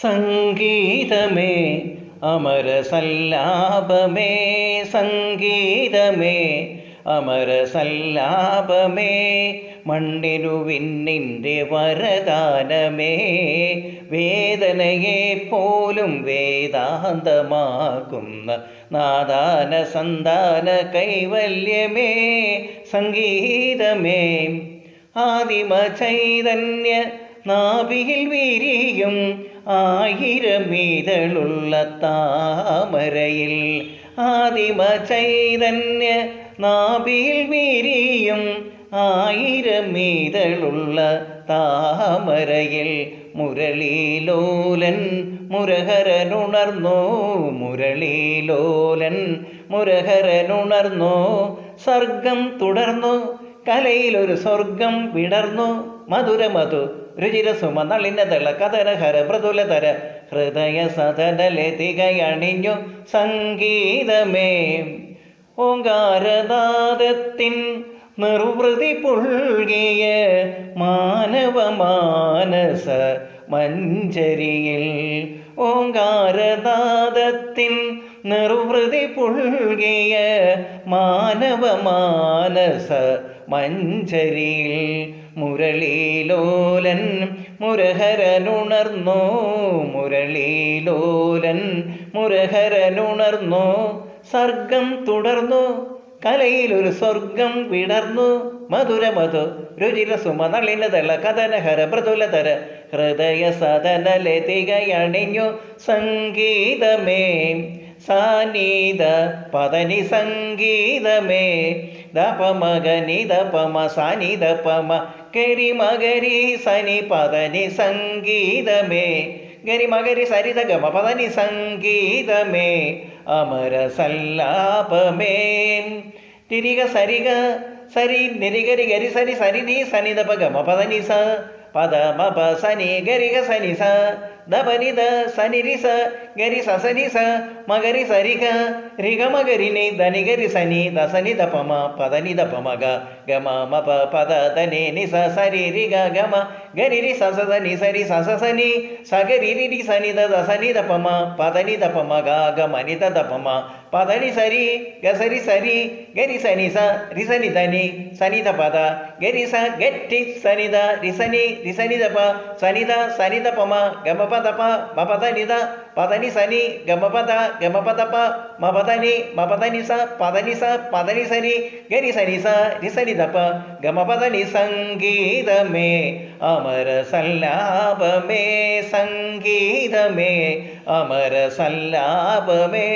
സംഗീതമേ അമരസല്ലാപമേ, സംഗീതമേ അമരസല്ലാപമേ, മണ്ണിനു വിണ്ണിൻ്റെ വരദാനമേ, വേദനയെ പോലും വേദാന്തമാക്കുന്ന നാദാന സന്താന കൈവല്യമേ, സംഗീതമേ ആദിമ ചൈതന്യ നാഭിയിൽ വിരിയും ആയിരമീതളുള്ള താമരയിൽ, ആദിമ ചൈതന്യ നാഭിയിൽ വിരിയും ആയിരമീതളുള്ള താമരയിൽ, മുരളീലോലൻ മുരഹരനുണർന്നോ, മുരളീലോലൻ മുരഹരനുണർന്നോ, സർഗം തുടർന്നു കലയിലൊരു സ്വർഗം വിടർന്നു, മധുരമധു രുചിരസുമ നളിനതള കതരഹര മൃദുലതര ഹൃദയ സദനലതികയണിഞ്ഞു സംഗീതമേ, ഓങ്കാരനാദത്തിൻ നിർവൃതി പുൽകിയ മാനവമാനസ മഞ്ചരിയിൽ, ഓങ്കാരനാദത്തിൻ നിർവൃതി പുൽകിയ മാനവമാനസ മഞ്ചരിയിൽ, മുരളീലോലൻ മുരഹരനുണർന്നോ, മുരളീലോലൻ മുരഹരനുണർന്നോ, സർഗം തുടർന്നു കലയിലൊരു സ്വർഗം വിടർന്നു, മധുരമധു രുചിരസുമ നളിനതള കഥനഹര മൃദുലതര ഹൃദയ സദനലതികയണിഞ്ഞു സംഗീതമേ, സാനീത പദനി സംഗീതമേ, ദപമഗനി ദപമ സനി ദപമ ഗരി മഗരി സനി പദനി സംഗീതമേ, ഗരി മഗരി സരിത ഗമ പദനി സംഗീതമേ, അമരസല്ലാപമേ തിരിക സരിക സരി നിരിഗരി ഗരി സരി സരി നീ സനി ദപ ഗമ പദനി സ പദ മപ സനി ഗരിക സനി സ ദപനി ദ സനി രി സ ഗരി സ സനി സ മഗരി സരിക രിഗ മഗരി നി ധനി ഗരി സനി ദ സനി ദപമ പദനി ദപമ ഗ ഗമ മപ പദ ധനി നി സ സരി രി ഗ ഗമ ഗരി രി സ സ നി സരി സ സ സനി സ ഗരി രി രി സനി ദ സനി ദപമ പദനി ദപമ ഗ ഗമ നി ദ ദപമ പദനി സരി ഗ സരി സരി ഗരി സനി സ രി സനി ധനി സനി ദ പദ ഗരി സ ഗറ്റി സനി ദ രി സനി ദപ സനി ദ സനി ദപമ ഗമ പദപ മപദനി ദ പദനി സനി ഗമ പദ ഗമ പദപ മപദനി മപദനി സ പദനി സനി ഗരി സനി സ രി സനി ദപ ഗമ പദനി സംഗീതമേ അമരസല്ലാപമേ, സംഗീതമേ അമരസല്ലാപമേ.